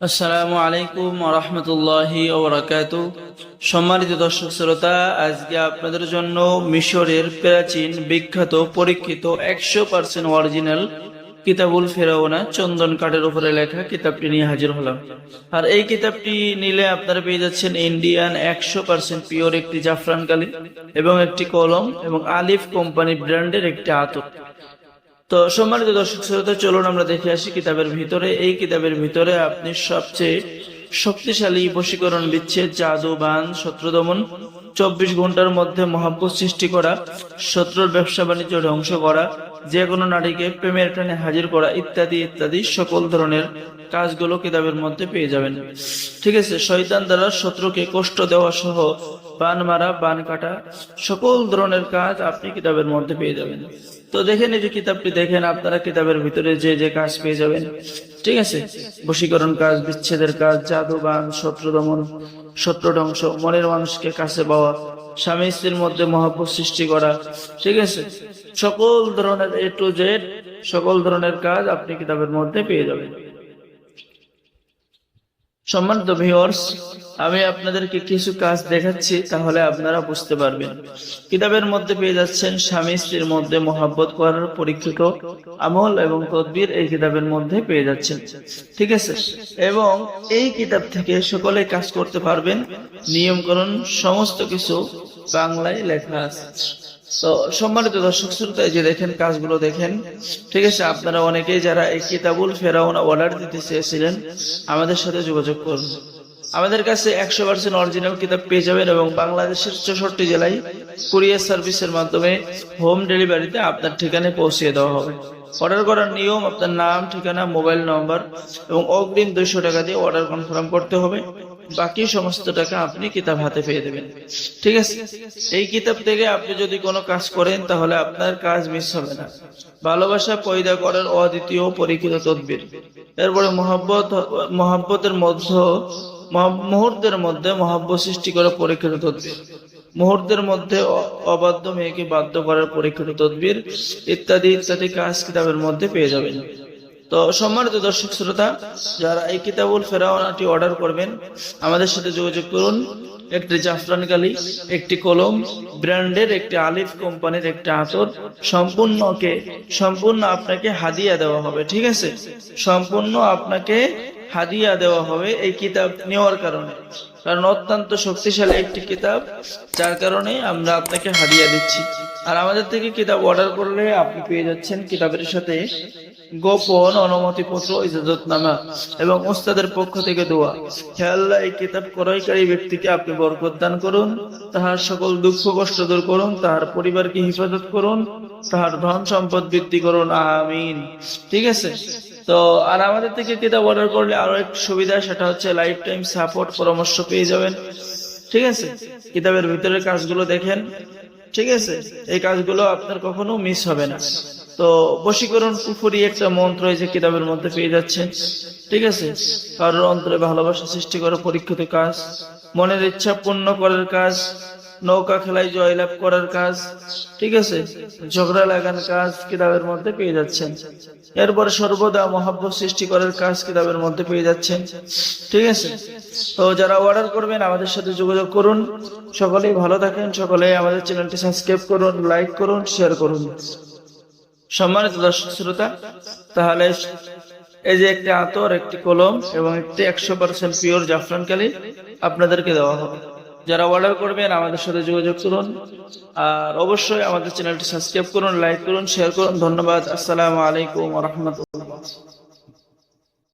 আসসালামু আলাইকুম ওয়া রাহমাতুল্লাহি ওয়া বারাকাতুহু। সম্মানিত দর্শক শ্রোতা, আজকে আপনাদের জন্য মিশরের প্রাচীন বিখ্যাত পরীক্ষিত 100% অরিজিনাল কিতাবুল ফেরাউনা চন্দন কাঠের উপরে লেখা কিতাবটি নিয়ে হাজির হলাম। আর এই কিতাবটি নিলে আপনারা পেয়ে যাচ্ছেন ইন্ডিয়ান 100% পিওর একটি জাফরান কালি এবং একটি কলম এবং আলিফ কোম্পানি ব্র্যান্ডের একটি আতর। তো সম্মানিত দর্শক শ্রোতা, চলুন আমরা দেখে আসি কিতাবের ভিতরে। এই কিতাবের ভিতরে আপনি সবচেয়ে শক্তিশালী বশীকরণ বিচ্ছেদ, জাদু, বান, শত্রু দমন, 24 ঘন্টার মধ্যে মহাব্বত সৃষ্টি করা, শত্রুর ব্যবসা বাণিজ্য ধ্বংস করা, যে কোনো নারীকে প্রেমের টানে হাজির করা ইত্যাদি ইত্যাদি সকল ধরনের কাজগুলো কিতাবের মধ্যে পেয়ে যাবেন। ঠিক আছে, শয়তান দ্বারা শত্রুকে কষ্ট দেওয়া সহ বান মারা, বান কাটা, সকল ধরনের কাজ আপনি কিতাবের মধ্যে পেয়ে যাবেন। তো দেখেন, এই যে কিতাবটি দেখেন, আপনারা কিতাবের ভিতরে যে যে কাজ পেয়ে যাবেন। ঠিক আছে, বশীকরণ কাজ, বিচ্ছেদের কাজ, জাদু, বান, শত্রু দমন, শত্রু ধ্বংস, মনের মানুষকে কাছে পাওয়া, স্বামী স্ত্রীর মধ্যে মহব্বত সৃষ্টি করা। ঠিক আছে, সকল ধরনের A to Z সকল ধরনের কাজ আপনি কিতাবের মধ্যে পেয়ে যাবেন। সম্মানিত ভিউয়ার্স, আমি আপনাদেরকে কিছু কাজ দেখাচ্ছি, তাহলে আপনারা বুঝতে পারবেন। কিতাবের মধ্যে পেয়ে যাচ্ছেন স্বামী স্ত্রীর মধ্যে মহব্বত করার পরীক্ষিত আমল এবং তদবির এই কিতাবের মধ্যে পেয়ে যাচ্ছেন। ঠিক আছে, এবং এই কিতাব থেকে সকলে কাজ করতে পারবেন। নিয়মকরণ সমস্ত কিছু বাংলায় লেখা আছে। তো সম্মানিত দর্শক শ্রোতা, এই যে দেখেন কাজগুলো দেখেন। ঠিক আছে, আপনারা অনেকেই যারা এই কিতাবুল ফেরাউনা অর্ডার দিতে চেয়েছিলেন, আমাদের সাথে যোগাযোগ করুন। আমাদের কাছে 100% অরিজিনাল কিতাব পেয়ে যাবেন এবং বাংলাদেশের 64 জেলায় কুরিয়ার সার্ভিসের মাধ্যমে হোম ডেলিভারিতে আপনার ঠিকানায় পৌঁছে দেওয়া হবে। অর্ডার করার নিয়ম: আপনার নাম, ঠিকানা, মোবাইল নম্বর এবং অগ্রিম 200 টাকা দিয়ে অর্ডার কনফার্ম করতে হবে। বাকি সমস্ত টাকা আপনি কিতাব হাতে পেয়ে দেবেন। ঠিক আছে, এই কিতাব থেকে আপনি যদি কোনো কাজ করেন তাহলে আপনার কাজ মিস হবে না। ভালোবাসা পয়দা করার অদ্বিতীয় পরীক্ষিত তদবির। এরপরে মহব্বতের মধ্যে মুহূর্তের মধ্যে মহব্বত সৃষ্টি করার পরীক্ষিত তদবির, মুহূর্তের মধ্যে অবাধ্য মেয়েকে বাধ্য করার পরীক্ষিত তদবির ইত্যাদি ইত্যাদি কাজ কিতাবের মধ্যে পেয়ে যাবেন। তো সম্মানিত দর্শক শ্রোতা, যারা এই কিতাবুল ফেরাউনাটি অর্ডার করবেন, আমাদের সাথে যোগাযোগ করুন। একটি জাফরান কালি, একটি কলম ব্র্যান্ডের, একটি আলিফ কোম্পানির একটি আতর সম্পূর্ণ আপনাকে হাদিয়া দেওয়া হবে। ঠিক আছে, সম্পূর্ণ আপনাকে হাদিয়া দেওয়া হবে এই কিতাব নেওয়ার কারণে, কারণ অত্যন্ত শক্তিশালী একটি কিতাব, যার কারণে আমরা আপনাকে হাদিয়া দিচ্ছি। আর আমাদের থেকে কিতাব অর্ডার করলে আপনি পেয়ে যাচ্ছেন কিতাবের সাথে গোপন অনুমতিপত্র, ইজাজতনামা এবং ওস্তাদের পক্ষ থেকে দোয়া। হে আল্লাহ, এই কিতাব ক্রয়কারী ব্যক্তিকে আপনি বরকত দান করুন, তাহার সকল দুঃখ কষ্ট দূর করুন, তাহার পরিবারকে হেফাজত করুন, তাহার ধন সম্পদ বৃদ্ধি করুন, আমিন। ঠিক আছে, তো আর আমাদের থেকে কিতাব অর্ডার করলে আরো একটু সুবিধা, সেটা হচ্ছে লাইফ টাইম সাপোর্ট, পরামর্শ পেয়ে যাবেন। ঠিক আছে, কিতাবের ভিতরের কাজগুলো দেখেন। ঠিক আছে, এই কাজগুলো আপনার কখনো মিস হবে না। তো বশীকরণ কুফরি একটা মন্ত্র এই যে কিতাবের মধ্যে পেয়ে যাচ্ছেন। ঠিক আছে, কারোর অন্তরে ভালোবাসা সৃষ্টি করার পরীক্ষিত কাজ, মনের ইচ্ছা পূর্ণ করার কাজ, নৌকা খেলায় জয়লাভ করার কাজ। ঠিক আছে, ঝগড়া লাগান কাজ কিতাবের মধ্যে পেয়ে যাচ্ছেন। এরপর সর্বদা মহাব্বত সৃষ্টি করার কাজ কিতাবের মধ্যে পেয়ে যাচ্ছেন। ঠিক আছে, তো যারা অর্ডার করবেন আমাদের সাথে যোগাযোগ করুন। সকলেই ভালো থাকেন, সকলেই আমাদের চ্যানেলটি সাবস্ক্রাইব করুন, লাইক করুন, শেয়ার করুন। সম্মানিত দর্শক শ্রোতা, তাহলে এই যে একটি আতর, একটি কলম এবং একটি 100% পিওর জাফরান কালি আপনাদেরকে দেওয়া হবে। যারা অর্ডার করবেন আমাদের সাথে যোগাযোগ করুন, আর অবশ্যই আমাদের চ্যানেলটি সাবস্ক্রাইব করুন, লাইক করুন, শেয়ার করুন। ধন্যবাদ। আসসালামু আলাইকুম ওয়া রাহমাতুল্লাহ।